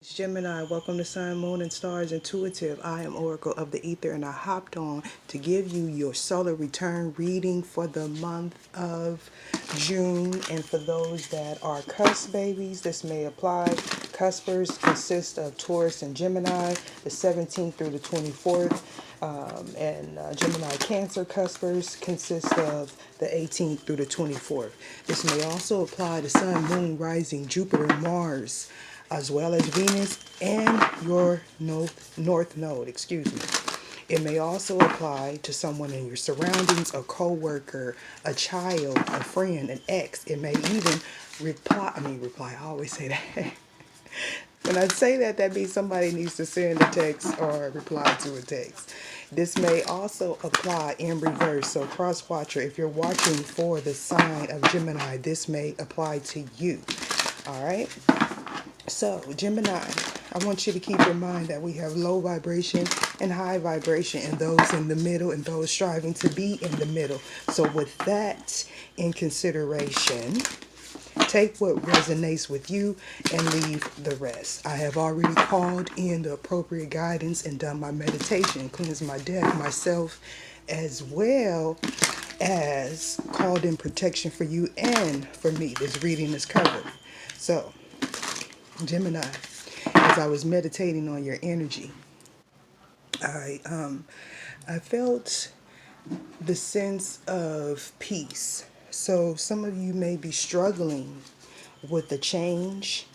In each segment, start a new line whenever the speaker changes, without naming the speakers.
Gemini, welcome to Sun, Moon, and Stars Intuitive. I am Oracle of the Ether, and I hopped on to give you your solar return reading for the month of June. And for those that are cusp babies, this may apply. Cuspers consist of Taurus and Gemini, the 17th through the 24th. Gemini Cancer cuspers consist of the 18th through the 24th. This may also apply to Sun, Moon, Rising, Jupiter, Mars, as well as Venus and your north node, excuse me. It may also apply to someone in your surroundings, a co-worker, a child, a friend, an ex. It may even reply, I always say that. When I say that, that means somebody needs to send a text or reply to a text. This may also apply in reverse. So cross watcher, if you're watching for the sign of Gemini, this may apply to you. All right. So, Gemini, I want you to keep in mind that we have low vibration and high vibration, and those in the middle and those striving to be in the middle. So, with that in consideration, take what resonates with you and leave the rest. I have already called in the appropriate guidance and done my meditation, cleansed my deck, myself, as well as called in protection for you and for me. This reading is covered. So, Gemini, as I was meditating on your energy, I I felt the sense of peace. So some of you may be struggling with the change.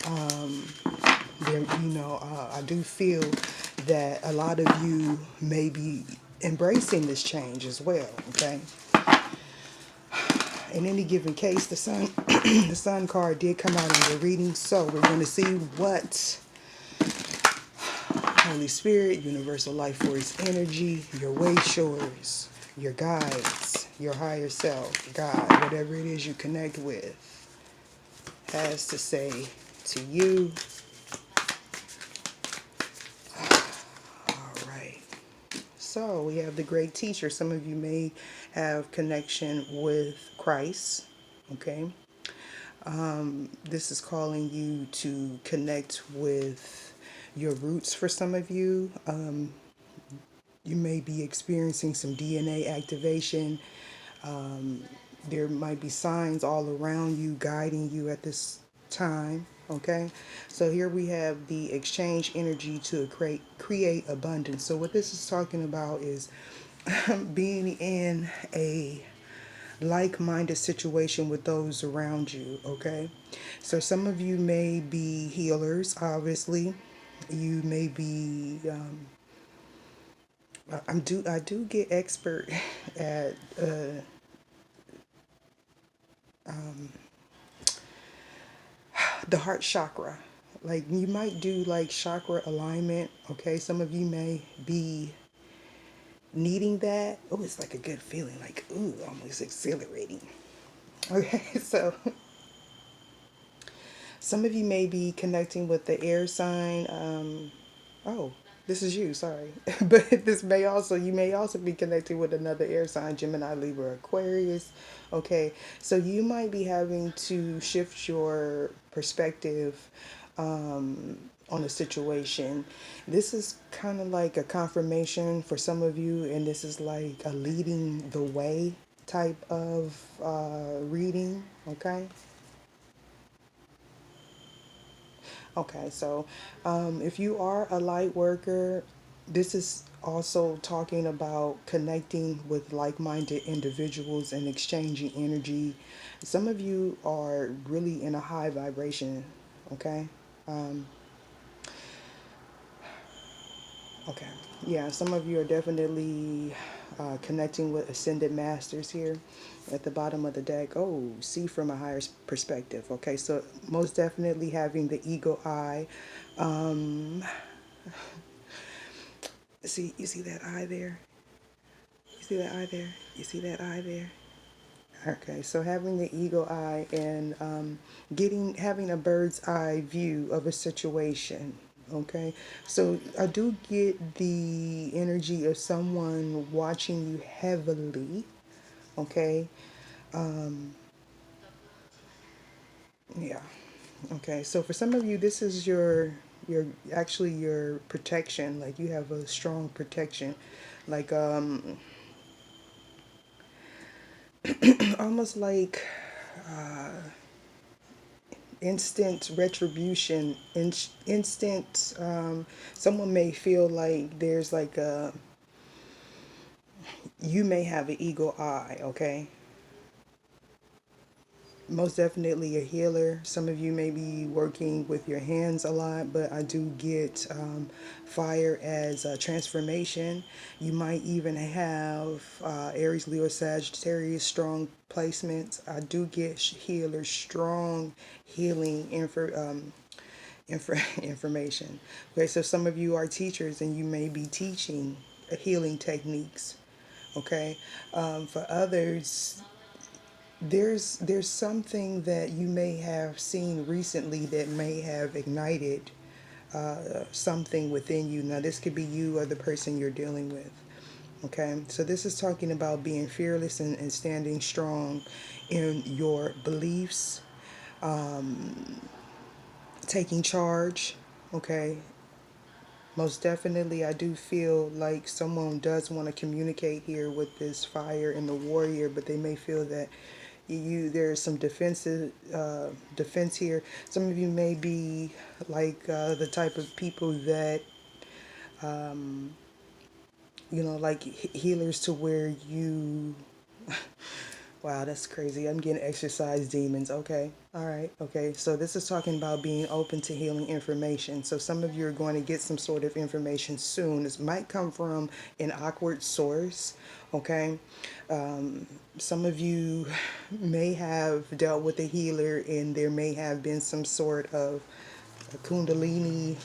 I do feel that a lot of you may be embracing this change as well. Okay. In any given case, the sun, the sun card did come out in your reading, so we're going to see what Holy Spirit, Universal Life Force energy, your way showers, your guides, your higher self, God, whatever it is you connect with, has to say to you. All right. So we have the great teacher. Some of you may have connection with Christ. Okay. This is calling you to connect with your roots for some of you. You may be experiencing some DNA activation. There might be signs all around you guiding you at this time. Okay, so here we have the exchange energy to create abundance. So what this is talking about is being in a like-minded situation with those around you. Okay, so some of you may be healers. Obviously, you may be. I do get expert at the heart chakra. Like you might do like chakra alignment. Okay, some of you may be needing that. Oh, it's like a good feeling. Like ooh, almost exhilarating. Okay, so some of you may be connecting with the air sign. Oh, this is you, sorry. But you may also be connecting with another air sign, Gemini, Libra, Aquarius. Okay, so you might be having to shift your perspective on a situation. This is kind of like a confirmation for some of you, and this is like a leading the way type of reading, okay? Okay, so if you are a light worker, this is also talking about connecting with like-minded individuals and exchanging energy. Some of you are really in a high vibration, okay? Um, okay, yeah, some of you are definitely connecting with ascended masters here at the bottom of the deck. Oh, see from a higher perspective. Okay, so most definitely having the eagle eye. Um, See, you see that eye there? You see that eye there? You see that eye there? Okay, so having the eagle eye and having a bird's eye view of a situation. Okay, so I do get the energy of someone watching you heavily. Okay, yeah. Okay, so for some of you, this is your your protection. Like you have a strong protection, like almost like instant retribution, instant. Someone may feel like there's like a, you may have an eagle eye, okay? Most definitely a healer. Some of you may be working with your hands a lot, but I do get fire as transformation. You might even have Aries, Leo, Sagittarius, strong placements. I do get healers, strong healing information. Okay, so some of you are teachers and you may be teaching healing techniques. Okay, for others, there's something that you may have seen recently that may have ignited something within you. Now this could be you or the person you're dealing with. Okay, so this is talking about being fearless and standing strong in your beliefs, taking charge. Okay, most definitely, I do feel like someone does want to communicate here with this fire and the warrior, but they may feel that there's some defense here. Some of you may be like the type of people that like healers to where you. Wow, that's crazy. I'm getting exercise demons. Okay. All right. Okay. So this is talking about being open to healing information. So some of you are going to get some sort of information soon. This might come from an awkward source. Okay. Some of you may have dealt with a healer and there may have been some sort of a kundalini,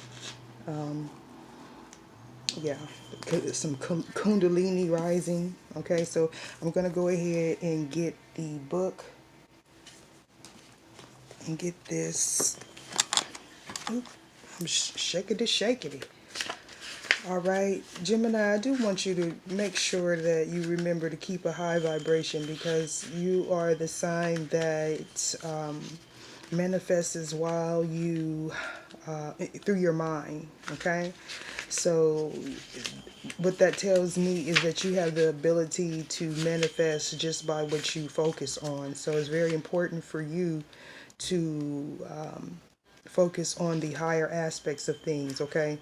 yeah, some kundalini rising. Okay, so I'm gonna go ahead and get the book and get this. Oop, I'm shakety. All right, Gemini, I do want you to make sure that you remember to keep a high vibration because you are the sign that manifests while you through your mind. Okay, so what that tells me is that you have the ability to manifest just by what you focus on. So it's very important for you to focus on the higher aspects of things. Okay,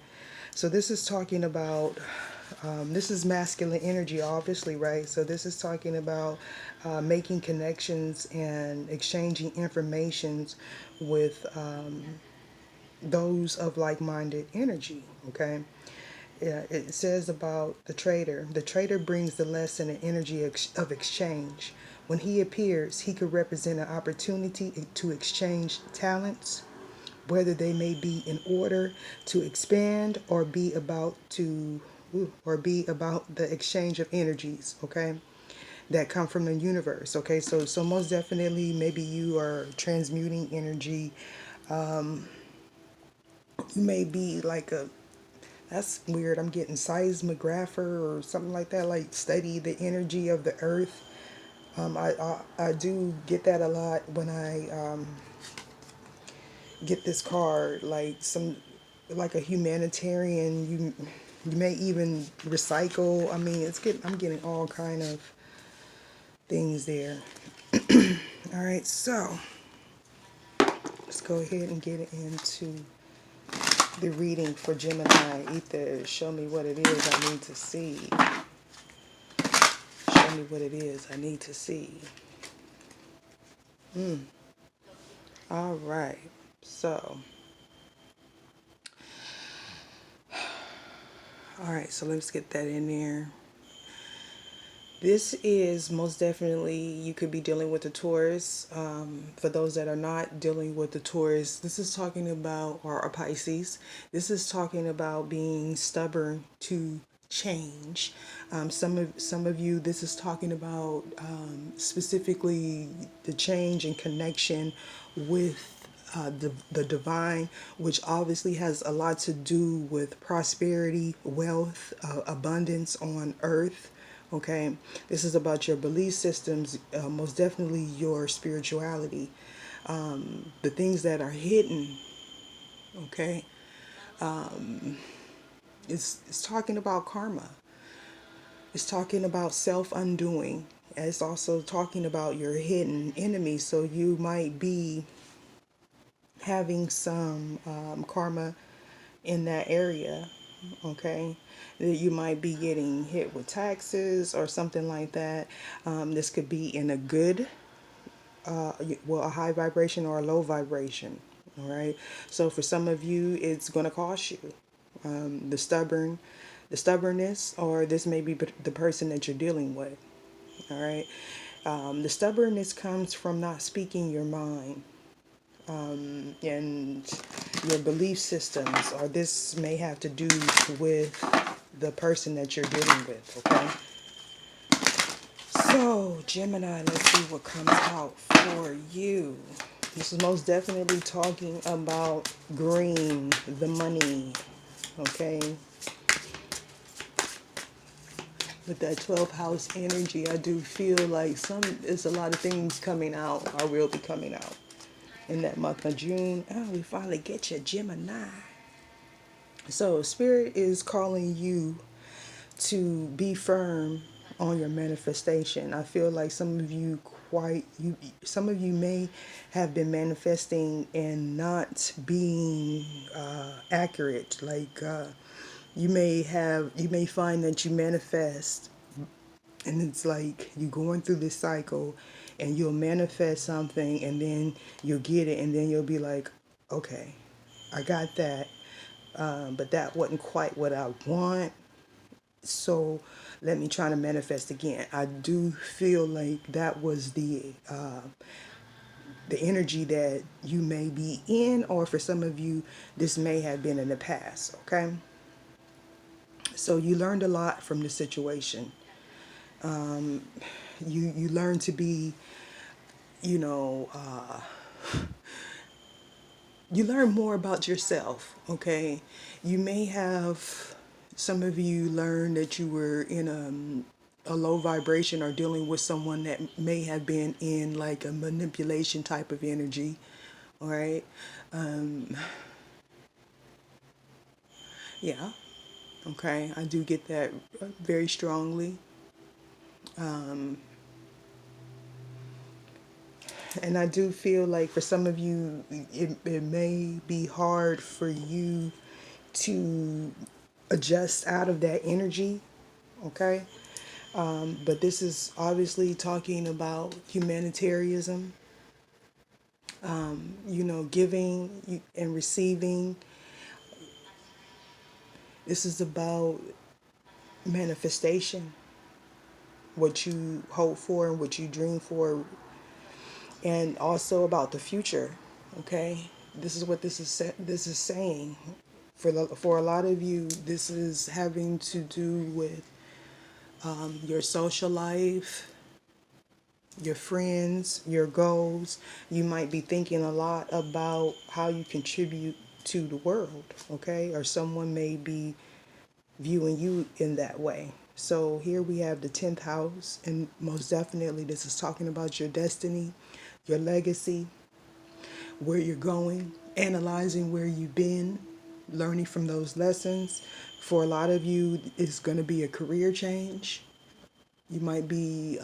so this is talking about this is masculine energy, obviously, right? So this is talking about making connections and exchanging informations with those of like-minded energy. Okay, yeah, it says about the trader. The trader brings the lesson and energy of exchange. When he appears, he could represent an opportunity to exchange talents, whether they may be in order to expand or be about the exchange of energies. Okay, that come from the universe. Okay, so most definitely, maybe you are transmuting energy. You may be like a, that's weird. I'm getting seismographer or something like that, like study the energy of the earth. I do get that a lot when I get this card, like like a humanitarian. You may even recycle. I mean, I'm getting all kind of things there. All right, so let's go ahead and get into the reading for Gemini. Ether, show me what it is I need to see. Show me what it is I need to see. All right. So, all right. So let's get that in there. This is most definitely, you could be dealing with the Taurus. For those that are not dealing with the Taurus, this is talking about, or a Pisces, this is talking about being stubborn to change. Some of you, this is talking about specifically the change and connection with the divine, which obviously has a lot to do with prosperity, wealth, abundance on earth. Okay, this is about your belief systems, most definitely your spirituality, the things that are hidden. Okay, It's talking about karma. It's talking about self-undoing. It's also talking about your hidden enemy. So you might be having some karma in that area, okay? That you might be getting hit with taxes or something like that. This could be in a good, well, a high vibration or a low vibration, all right? So for some of you, it's going to cost you the stubbornness, or this may be the person that you're dealing with, all right? The stubbornness comes from not speaking your mind, and your belief systems, or this may have to do with the person that you're dealing with, okay? So, Gemini, let's see what comes out for you. This is most definitely talking about green, the money, okay? With that 12th house energy, I do feel like there's a lot of things coming out, or will be coming out in that month of June. Oh, we finally get you, Gemini. So, Spirit is calling you to be firm on your manifestation. I feel like some of you may have been manifesting and not being accurate. Like you may find that you manifest, and it's like you're going through this cycle, and you'll manifest something, and then you'll get it, and then you'll be like, okay, I got that, but that wasn't quite what I want. So let me try to manifest again. I do feel like that was the energy that you may be in, or for some of you, this may have been in the past. Okay. So you learned a lot from the situation. You learned to be, you know, you learn more about yourself. Okay. You may have, some of you learned that you were in a low vibration, or dealing with someone that may have been in like a manipulation type of energy. All right. Yeah. Okay. I do get that very strongly. And I do feel like for some of you, it may be hard for you to adjust out of that energy. Okay. But this is obviously talking about humanitarianism, giving and receiving. This is about manifestation, what you hope for and what you dream for, and also about the future. Okay, this is what this is saying. For a lot of you, this is having to do with your social life, your friends, your goals. You might be thinking a lot about how you contribute to the world, okay? Or someone may be viewing you in that way. So here we have the 10th house, and most definitely this is talking about your destiny, your legacy, where you're going, analyzing where you've been, learning from those lessons. For a lot of you, it's going to be a career change. You might be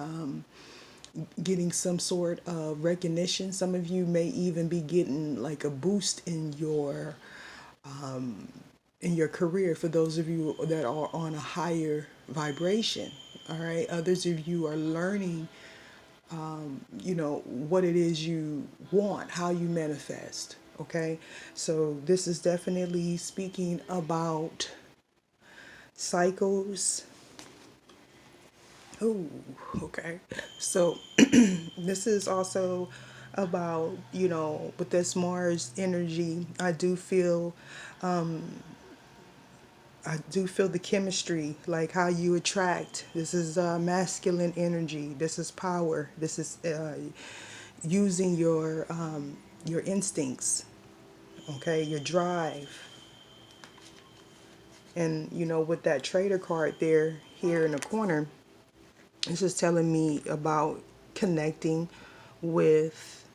getting some sort of recognition. Some of you may even be getting like a boost in your career, for those of you that are on a higher vibration. All right. Others of you are learning, what it is you want, how you manifest. Okay. So this is definitely speaking about cycles. Oh, okay. So this is also about, with this Mars energy, I do feel the chemistry, like how you attract. This is masculine energy. This is power. This is using your instincts, okay, your drive. And with that trader card there, here in the corner, this is telling me about connecting with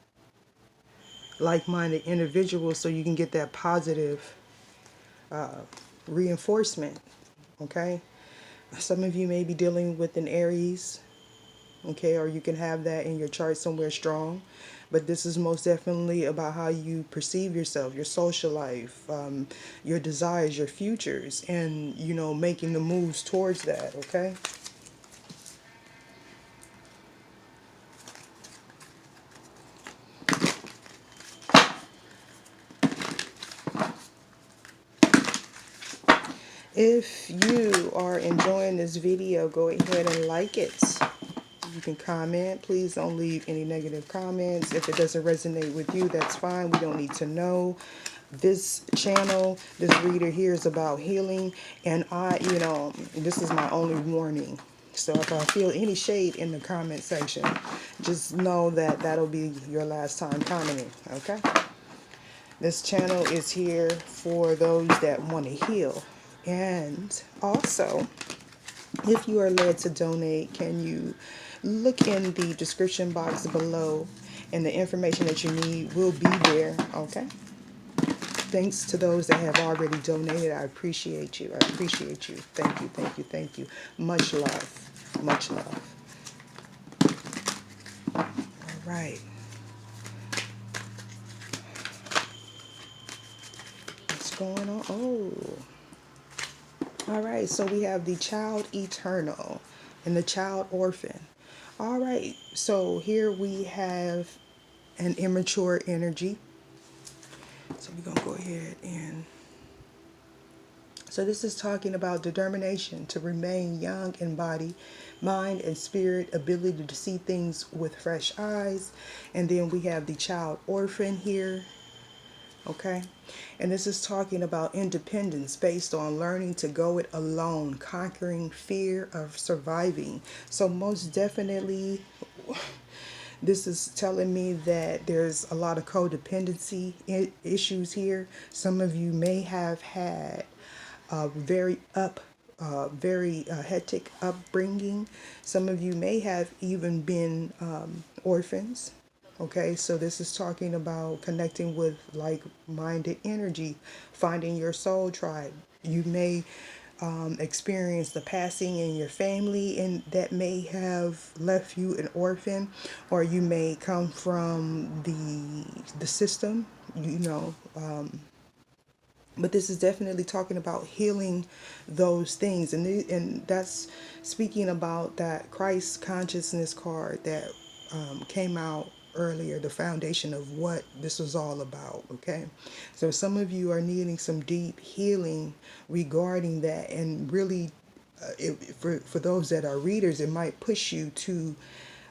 like-minded individuals, so you can get that positive reinforcement, okay? Some of you may be dealing with an Aries, okay, or you can have that in your chart somewhere strong. But this is most definitely about how you perceive yourself, your social life, your desires, your futures, and, you know, making the moves towards that, okay? If you are enjoying this video, go ahead and like it. You can comment. Please don't leave any negative comments. If it doesn't resonate with you, that's fine. We don't need to know. This channel, this reader here is about healing. And you know, this is my only warning. So if I feel any shade in the comment section, just know that that'll be your last time commenting, okay? This channel is here for those that want to heal. And also, if you are led to donate, can you look in the description box below, and the information that you need will be there, okay? Thanks to those that have already donated. I appreciate you. I appreciate you. Thank you, thank you, thank you. Much love. Much love. All right. What's going on? Oh. All right, so we have the child eternal and the child orphan. All right, so here we have an immature energy. So we're going to go ahead and... So this is talking about determination to remain young in body, mind, and spirit, ability to see things with fresh eyes. And then we have the child orphan here. Okay, and this is talking about independence based on learning to go it alone, conquering fear of surviving. So most definitely, this is telling me that there's a lot of codependency issues here. Some of you may have had a very hectic upbringing. Some of you may have even been orphans. Okay, so this is talking about connecting with like-minded energy, finding your soul tribe. You may experience the passing in your family, and that may have left you an orphan, or you may come from the system, you know. But this is definitely talking about healing those things, and that's speaking about that Christ consciousness card that came out earlier, the foundation of what this was all about. Okay, so some of you are needing some deep healing regarding that, and really, for those that are readers, it might push you to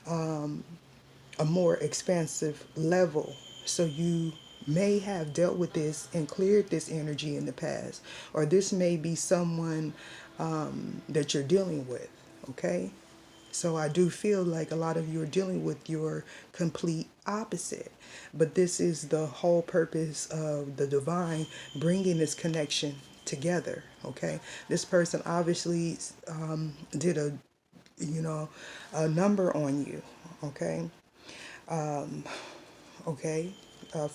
a more expansive level. So you may have dealt with this and cleared this energy in the past, or this may be someone that you're dealing with. Okay, so I do feel like a lot of you are dealing with your complete opposite, but this is the whole purpose of the divine bringing this connection together. Okay, this person obviously did a number on you. Okay, okay,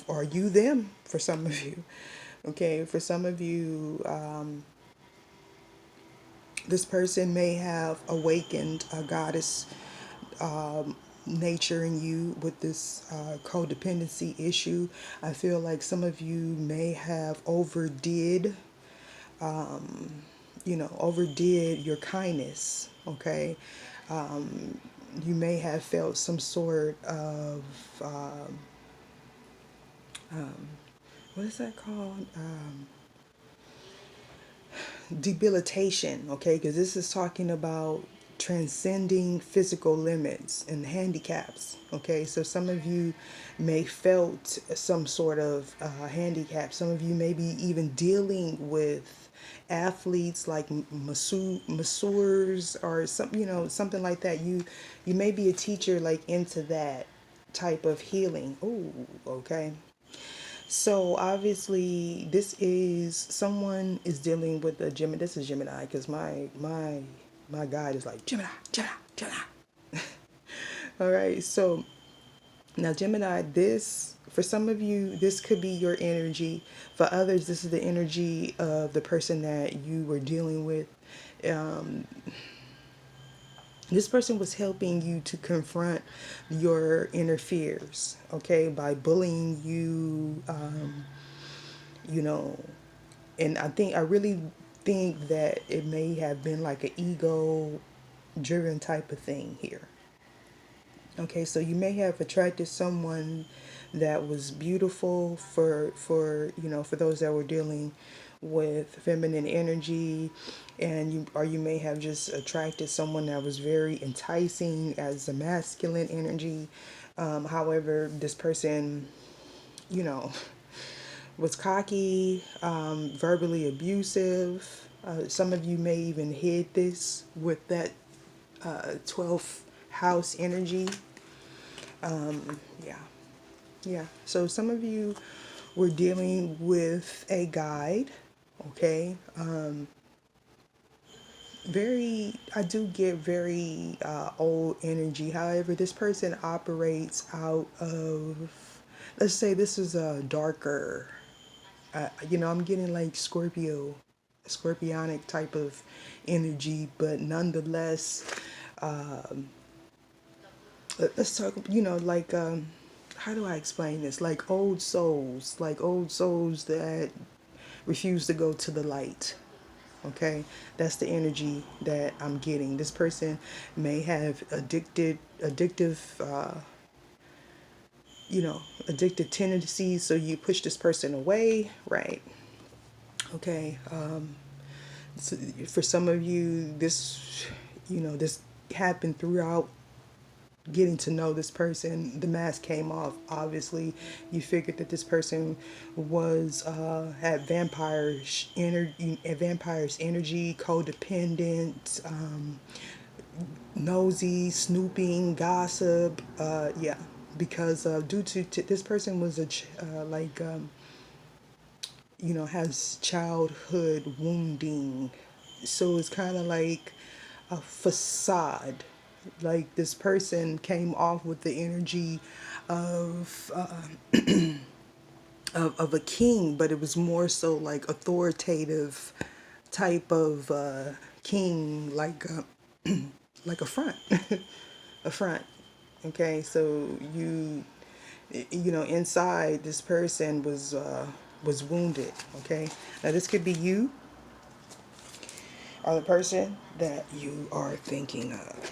are you them for some of you? Okay, for some of you, this person may have awakened a goddess nature in you with this codependency issue. I feel like some of you may have overdid your kindness. Okay, you may have felt some sort of what is that called? Debilitation, okay? Because this is talking about transcending physical limits and handicaps, okay? So some of you may felt some sort of handicap. Some of you may be even dealing with athletes like masseurs or something like that. You may be a teacher like into that type of healing. Oh, okay. So obviously, someone is dealing with a Gemini. This is Gemini because my guide is like Gemini, Gemini, Gemini. All right, so Now, Gemini, this, for some of you, this could be your energy. For others, this is the energy of the person that you were dealing with. Um, this person was helping you to confront your inner fears, okay, by bullying you, you know, and I really think that it may have been like an ego driven type of thing here. Okay, so you may have attracted someone that was beautiful for those that were dealing with feminine energy, and you may have just attracted someone that was very enticing as a masculine energy. However, this person, you know, was cocky, verbally abusive. Some of you may even hid this with that 12th house energy. Yeah. Yeah. So some of you were dealing with a guide, okay? I do get very old energy. However, this person operates out of, let's say this is a darker, I'm getting like scorpionic type of energy, but nonetheless, let's talk, like, how do I explain this? Like old souls that refuse to go to the light. Okay, that's the energy that I'm getting. This person may have addictive, addictive tendencies. So you push this person away, right? Okay. So for some of you, this happened throughout getting to know this person. The mask came off. Obviously, you figured that this person was had vampire's energy, codependent, nosy, snooping, gossip. Yeah, because due to this person was has childhood wounding, so it's kind of like a facade. Like this person came off with the energy of of a king, but it was more so like authoritative type of king, like a front, a front. Okay, so inside this person was wounded. Okay, now this could be you or the person that you are thinking of.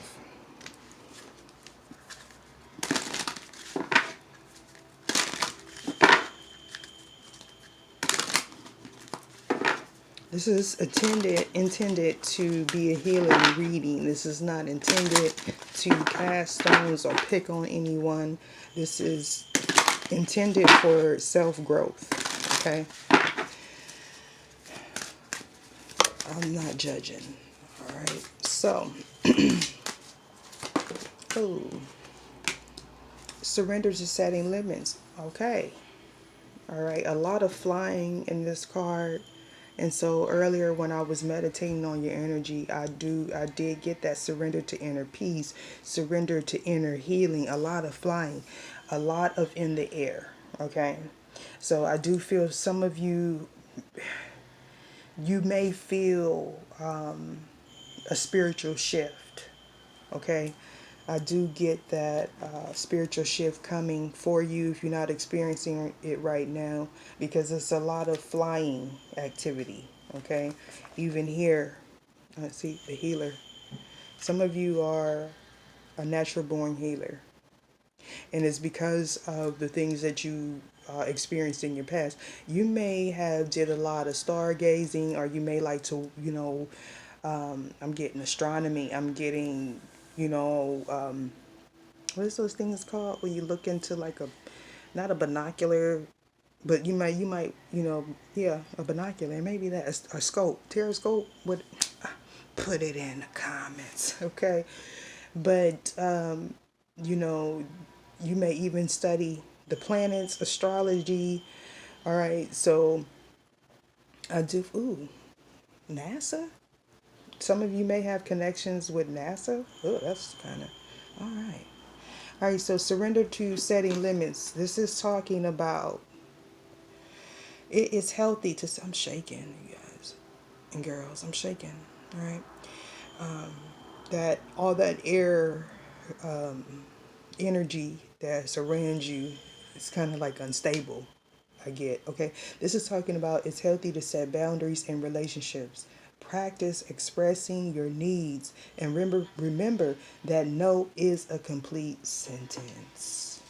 This is intended to be a healing reading. This is not intended to cast stones or pick on anyone. This is intended for self-growth. Okay? I'm not judging. All right. So, oh, surrender to setting limits. Okay. All right. A lot of flying in this card. And so earlier when I was meditating on your energy, I did get that surrender to inner peace, surrender to inner healing, a lot of flying, a lot of in the air. Okay. So I do feel some of you may feel a spiritual shift. Okay. I do get that spiritual shift coming for you if you're not experiencing it right now, because it's a lot of flying activity. Okay. Even here, let's see, the healer. Some of you are a natural born healer, and it's because of the things that you experienced in your past. You may have did a lot of stargazing, or you may like to, I'm getting astronomy. I'm getting, what is those things called when you look into like not a binocular, but you might, yeah, a binocular, maybe that, a scope, terrascope. What? Put it in the comments, okay? But you know, you may even study the planets, astrology. All right, so I do. Ooh, NASA. Some of you may have connections with NASA. Oh, that's kind of all right. All right, so surrender to setting limits. This is talking about it is healthy to. I'm shaking, you guys and girls. I'm shaking. All right, that all that air energy that surrounds you is kind of like unstable. I get, okay? This is talking about it's healthy to set boundaries in relationships. Practice expressing your needs and remember that no is a complete sentence.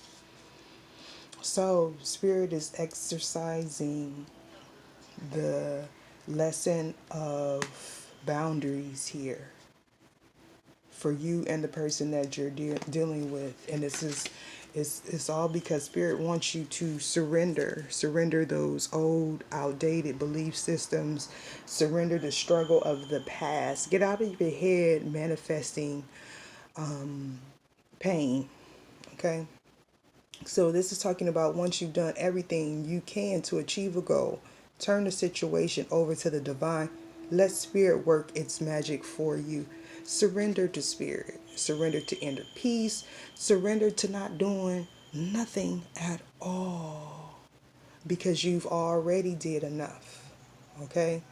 So, spirit is exercising the lesson of boundaries here for you and the person that you're dealing with. And this is it's all because spirit wants you to surrender those old outdated belief systems, surrender the struggle of the past, get out of your head manifesting pain. Okay, so this is talking about once you've done everything you can to achieve a goal, turn the situation over to the divine. Let spirit work its magic for you. Surrender to spirit. Surrender to inner peace. Surrender to not doing nothing at all because you've already did enough. Okay?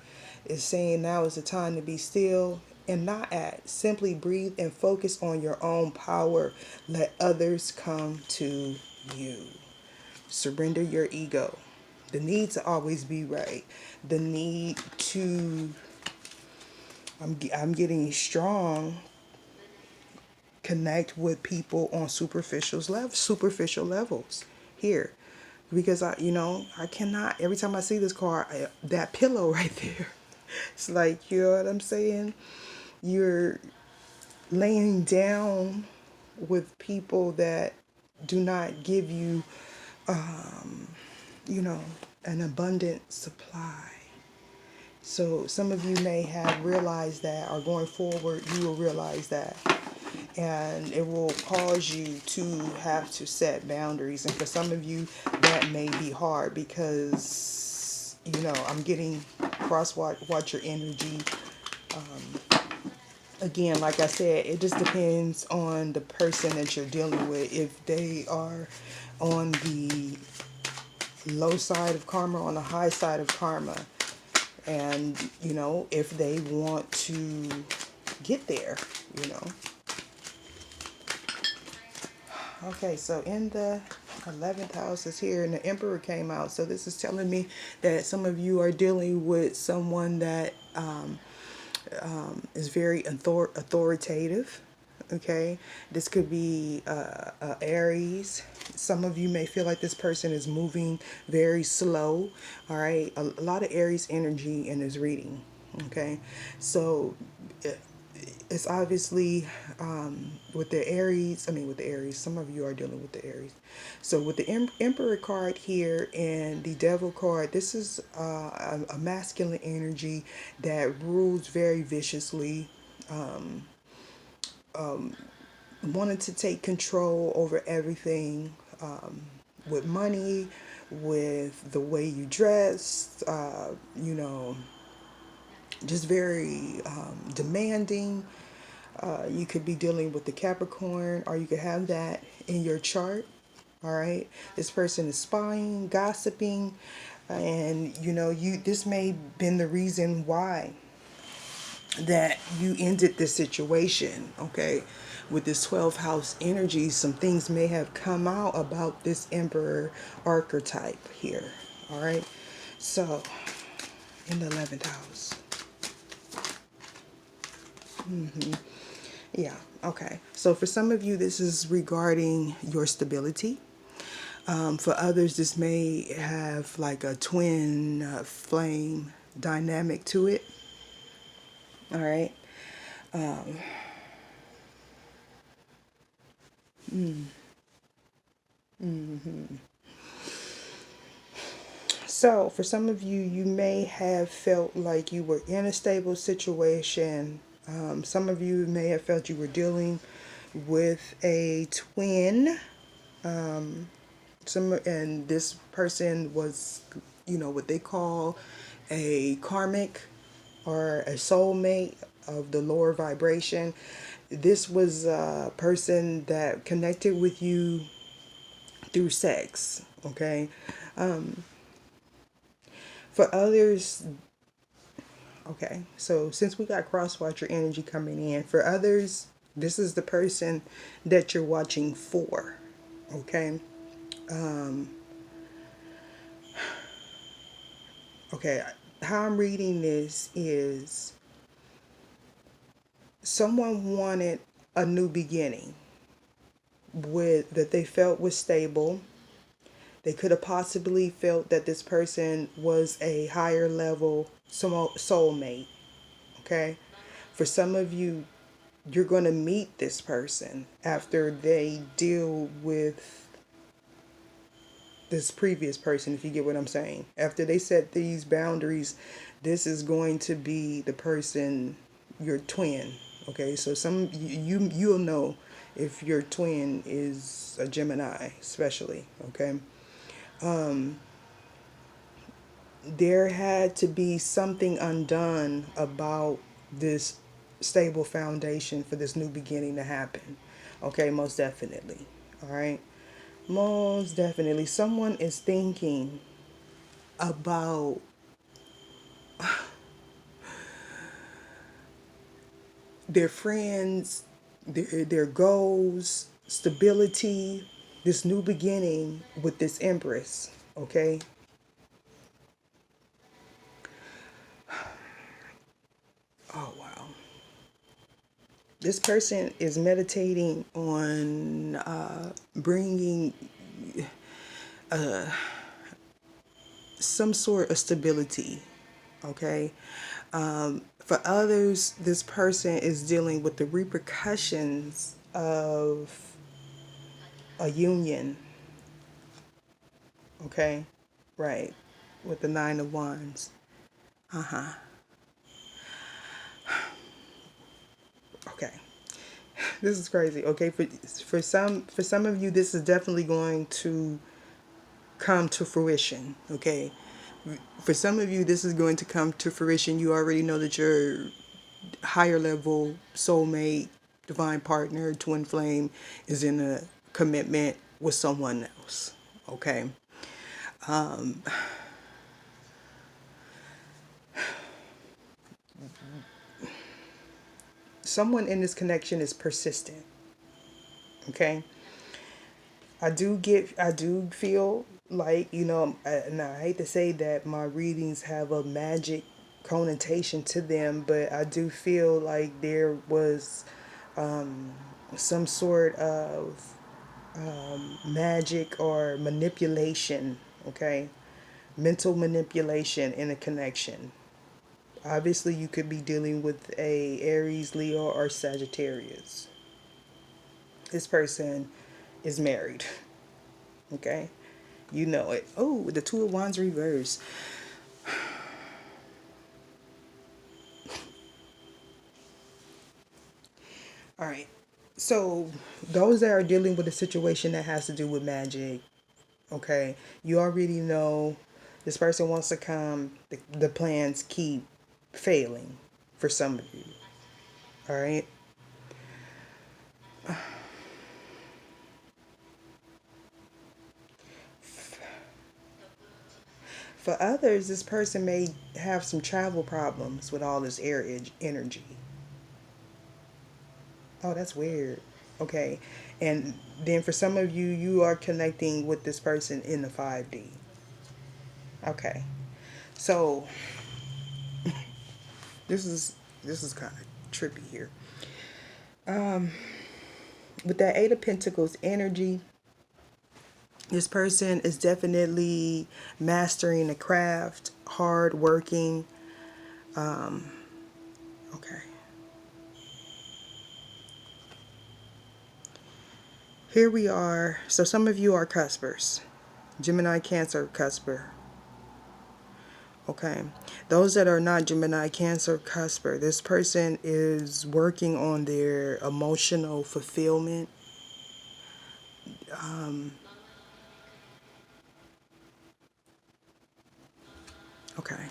It's saying now is the time to be still and not act. Simply breathe and focus on your own power. Let others come to you. Surrender your ego. The need to always be right. The need to, I'm getting strong, connect with people on superficial levels here. Because I cannot, every time I see this card, that pillow right there, it's like, you know what I'm saying? You're laying down with people that do not give you, you know, an abundant supply. So some of you may have realized that, or going forward, you will realize that. And it will cause you to have to set boundaries. And for some of you, that may be hard because, I'm getting watch your energy. Again, like I said, it just depends on the person that you're dealing with. If they are on the low side of karma, on the high side of karma, and, if they want to get there, you know. Okay, so in the 11th house is here and the Emperor came out. So this is telling me that some of you are dealing with someone that is very authoritative. Okay, this could be Aries. Some of you may feel like this person is moving very slow. All right, a lot of Aries energy in this reading. Okay, so it's obviously with the Aries. With the Aries, some of you are dealing with the Aries. So with the Emperor card here and the Devil card, this is a masculine energy that rules very viciously, wanted to take control over everything, with money, with the way you dress, just very demanding. You could be dealing with the Capricorn, or you could have that in your chart. All right, this person is spying, gossiping, and this may have been the reason why that you ended this situation. Okay, with this 12th house energy, some things may have come out about this Emperor archetype here. All right, so in the 11th house. Yeah, okay. So for some of you, this is regarding your stability. For others, this may have like a twin flame dynamic to it. All right. So for some of you, you may have felt like you were in a stable situation. Some of you may have felt you were dealing with a twin. And this person was, what they call a karmic or a soulmate of the lower vibration. this was a person that connected with you through sex, okay? For others, okay, so since we got cross-watcher energy coming in, for others, this is the person that you're watching for, okay? Okay, how I'm reading this is someone wanted a new beginning with that they felt was stable. They could have possibly felt that this person was a higher level soulmate. Okay. For some of you, you're going to meet this person after they deal with this previous person, if you get what I'm saying. After they set these boundaries, this is going to be the person, your twin. Okay. So you'll know if your twin is a Gemini, especially. Okay. There had to be something undone about this stable foundation for this new beginning to happen. Okay, most definitely. All right. Most definitely. Someone is thinking about their friends, their goals, stability, this new beginning with this Empress. Okay. Oh, wow. This person is meditating on bringing some sort of stability. Okay. For others, this person is dealing with the repercussions of a union. Okay. Right. With the Nine of Wands. Uh huh. Okay. This is crazy. Okay. For some of you, this is definitely going to come to fruition. Okay. For some of you, this is going to come to fruition. You already know that your higher level soulmate, divine partner, twin flame is in a commitment with someone else. Okay. Someone in this connection is persistent. Okay. I do feel like, and I hate to say that my readings have a magic connotation to them, but I do feel like there was some sort of magic or manipulation, okay? Mental manipulation in a connection. Obviously, you could be dealing with a Aries, Leo, or Sagittarius. This person is married, okay? You know it. Oh, the Two of Wands reverse. All right. So, those that are dealing with a situation that has to do with magic, okay, you already know this person wants to come. The plans keep failing for some of you. All right. For others, this person may have some travel problems with all this energy. Oh, that's weird. Okay. And then for some of you, you are connecting with this person in the 5D. Okay. So this is this is kind of trippy here. With that Eight of Pentacles energy, this person is definitely mastering the craft, hard working. Okay. Here we are. So some of you are cuspers. Gemini, Cancer, cusper. Okay. Those that are not Gemini, Cancer, cusper, this person is working on their emotional fulfillment. Okay.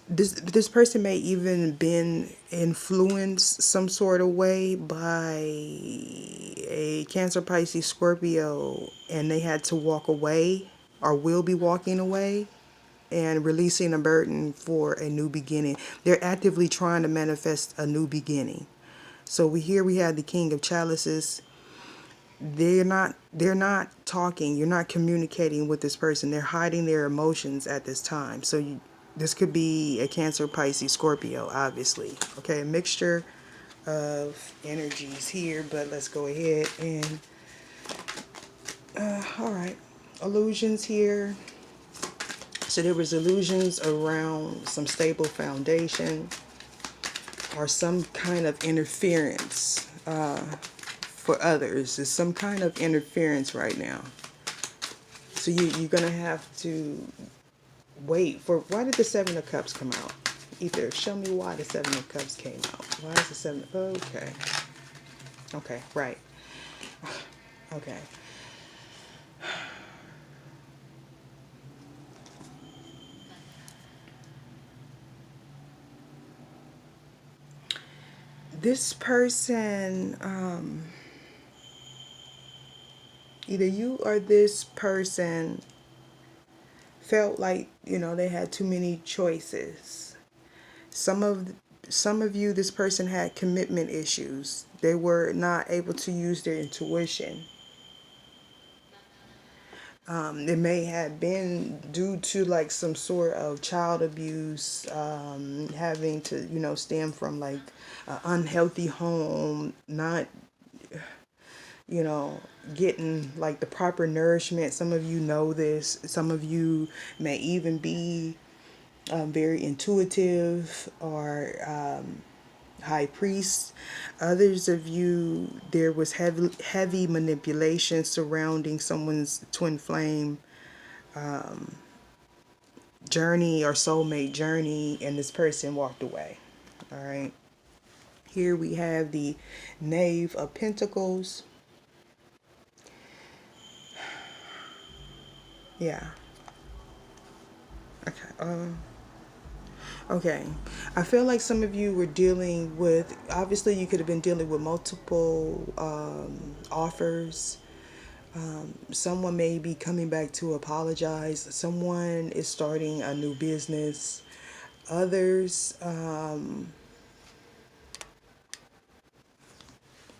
This person may even been influenced some sort of way by a Cancer, Pisces, Scorpio, and they had to walk away or will be walking away and releasing a burden for a new beginning. They're actively trying to manifest a new beginning. So we have the King of Chalices. They're not talking. You're not communicating with this person. They're hiding their emotions at this time. So this could be a Cancer, Pisces, Scorpio, obviously. Okay, a mixture of energies here, but let's go ahead and all right, illusions here. So there was illusions around some stable foundation or some kind of interference for others. There's some kind of interference right now. So you're going to have to wait for, why did the Seven of Cups come out? Either show me why the Seven of Cups came out. Why is the Seven? Okay. Okay, right. Okay. This person, either you or this person felt like, they had too many choices. Some of you, this person had commitment issues. They were not able to use their intuition. It may have been due to like some sort of child abuse, having to, stem from like an unhealthy home, not, getting like the proper nourishment. Some of you know this. Some of you may even be very intuitive or high priest. Others of you, there was heavy manipulation surrounding someone's twin flame journey or soulmate journey, and this person walked away. All right. Here we have the Knave of Pentacles. Yeah. Okay. Okay. I feel like some of you were dealing with, obviously you could have been dealing with multiple offers. Someone may be coming back to apologize. Someone is starting a new business. Others,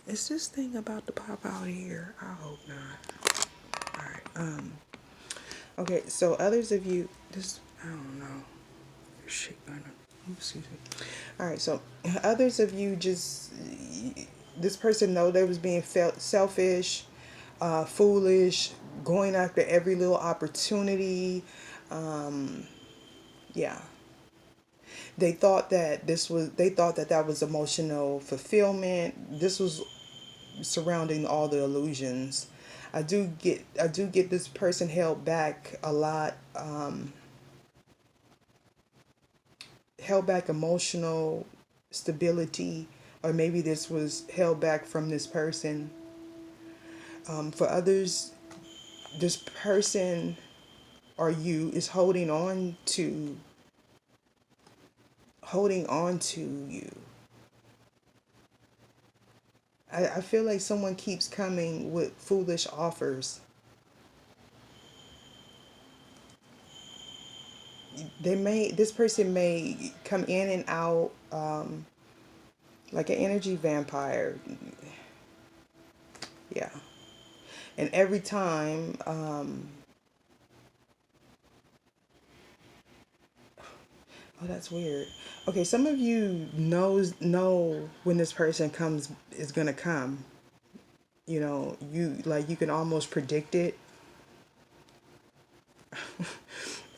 is this thing about to pop out here? I hope not. All right. Okay, so others of you, I don't know. Shit, excuse me. All right, so others of you just, this person know they was being felt selfish, foolish, going after every little opportunity. Yeah. They thought that that was emotional fulfillment. This was surrounding all the illusions. I do get this person held back a lot, held back emotional stability, or maybe this was held back from this person. For others, this person or you is holding on to you. I feel like someone keeps coming with foolish offers. This person may come in and out, like an energy vampire. Yeah. And every time, oh, that's weird. Okay, some of you know when this person is gonna come. You can almost predict it.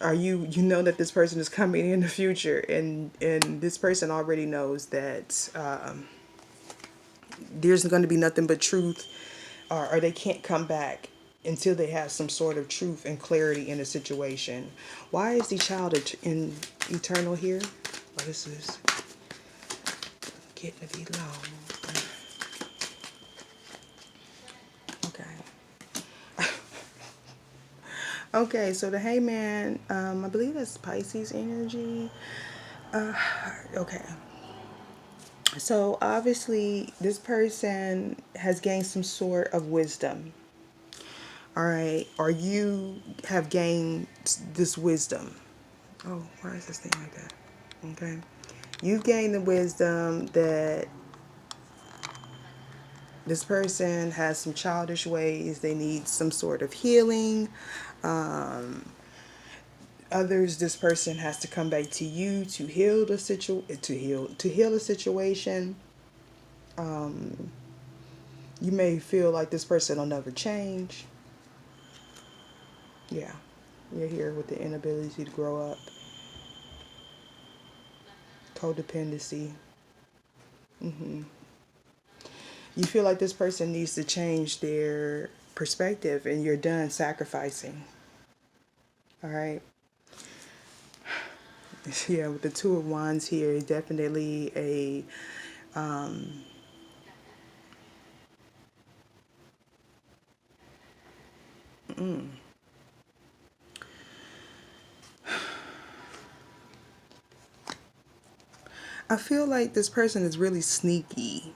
Or you know that this person is coming in the future, and this person already knows that there's going to be nothing but truth, or they can't come back until they have some sort of truth and clarity in a situation. Why is the child in eternal here? Oh, this is getting to be long. Okay. Okay, so the Hangman, I believe that's Pisces energy. Okay. So obviously, this person has gained some sort of wisdom. All right, or you have gained this wisdom. Oh, why is this thing like that? Okay. You've gained the wisdom that this person has some childish ways. They need some sort of healing. Others, this person has to come back to you to heal the to heal a situation. You may feel like this person will never change. Yeah, you're here with the inability to grow up, codependency. You feel like this person needs to change their perspective, and you're done sacrificing. All right. Yeah, with the Two of Wands here, definitely a I feel like this person is really sneaky.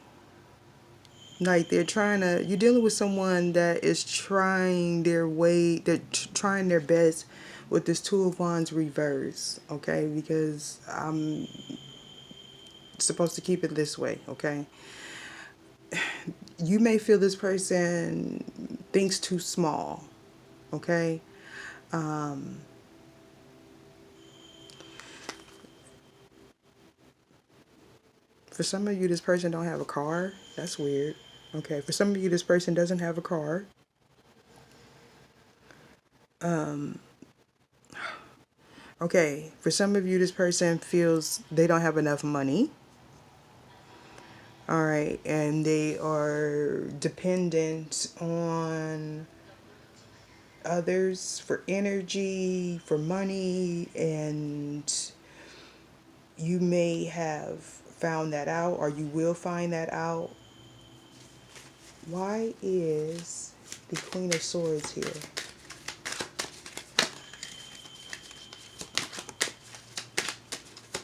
Like they're trying to, you're dealing with someone that is trying their way, they're trying their best with this Two of Wands reverse, okay? Because I'm supposed to keep it this way, okay? You may feel this person thinks too small, okay? For some of you, this person don't have a car. That's weird. Okay, for some of you, this person doesn't have a car. Okay, for some of you, this person feels they don't have enough money. All right, and they are dependent on others for energy, for money, and you may have found that out, or you will find that out. Why is the Queen of Swords here?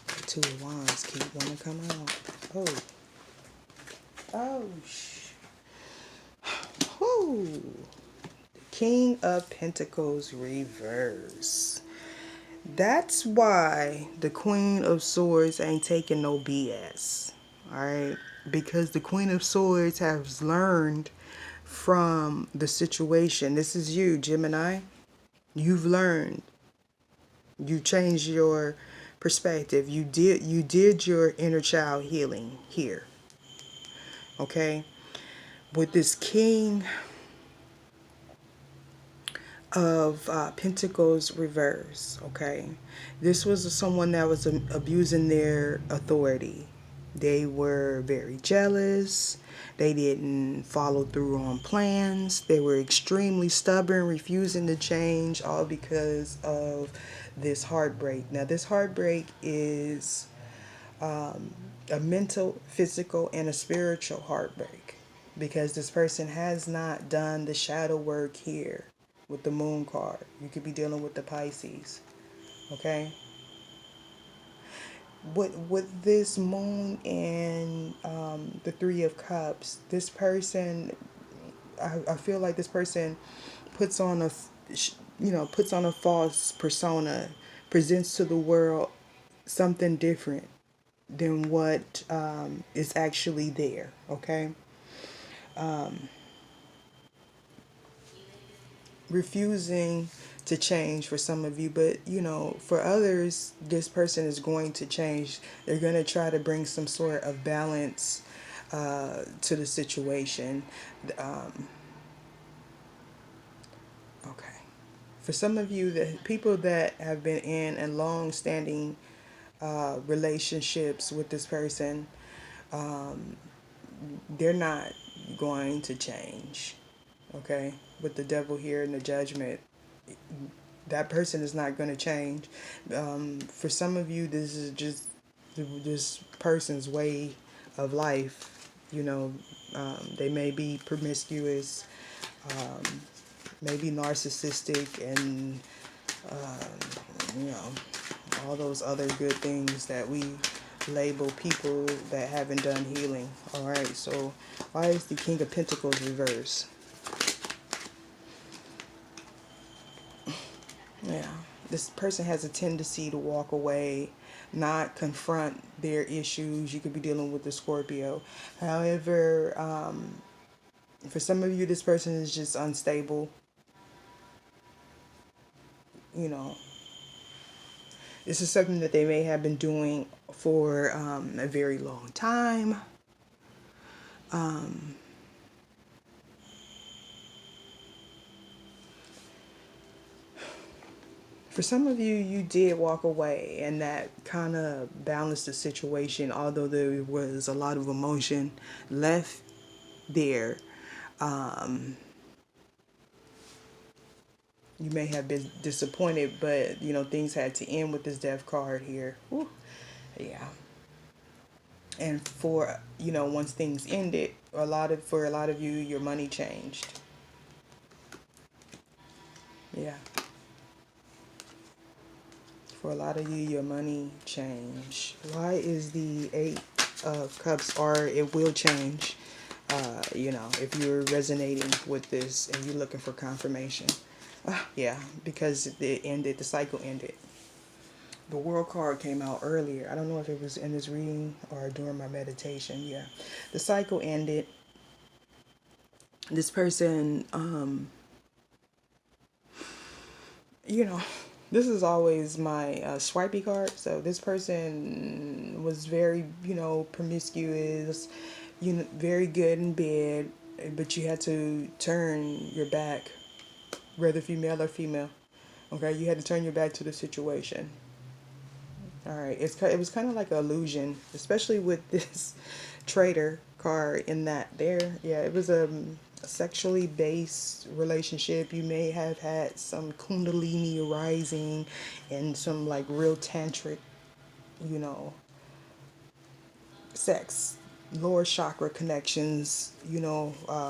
The Two of Wands keep wanting to come out. Oh, oh, whoo. King of Pentacles reverse. That's why the Queen of Swords ain't taking no BS. Alright? Because the Queen of Swords has learned from the situation. This is you, Gemini. You've learned. You changed your perspective. You did your inner child healing here. Okay? With this King of Pentacles reverse, okay? This was someone that was abusing their authority. They were very jealous. They didn't follow through on plans. They were extremely stubborn, refusing to change, all because of this heartbreak. Now, this heartbreak is a mental, physical, and a spiritual heartbreak because this person has not done the shadow work here with the moon card. You could be dealing with the Pisces, okay? With this moon and the Three of Cups, this person, I feel like this person puts on puts on a false persona, presents to the world something different than what is actually there, okay? Refusing to change for some of you, but for others, this person is going to change. They're going to try to bring some sort of balance to the situation. Okay. For some of you, the people that have been in a long-standing relationships with this person, they're not going to change. Okay, with the devil here and the judgment, that person is not going to change. For some of you, this is just this person's way of life. They may be promiscuous. maybe narcissistic and, you know, all those other good things that we label people that haven't done healing. All right, so why is the King of Pentacles reversed? Yeah, this person has a tendency to walk away, not confront their issues. You could be dealing with the Scorpio. However, for some of you, this person is just unstable. You know, this is something that they may have been doing for a very long time. For some of you, you did walk away, and that kind of balanced the situation, although there was a lot of emotion left there. You may have been disappointed, but you know things had to end with this death card here. Whew. Yeah. And for you know, once things ended, for a lot of you, your money changed. Yeah. For a lot of you, your money changed. Why is the Eight of Cups? Or it will change. You know, if you're resonating with this and you're looking for confirmation. Yeah, because it ended. The cycle ended. The World card came out earlier. I don't know if it was in this reading or during my meditation. Yeah, the cycle ended. This person, you know, this is always my swipey card. So this person was very, you know, promiscuous, you know, very good in bed, but you had to turn your back, whether female or female. Okay, you had to turn your back to the situation. All right, it was kind of like an illusion, especially with this traitor card in that there. Yeah, it was a sexually based relationship. You may have had some kundalini rising and some like real tantric, you know, sex, lower chakra connections, you know,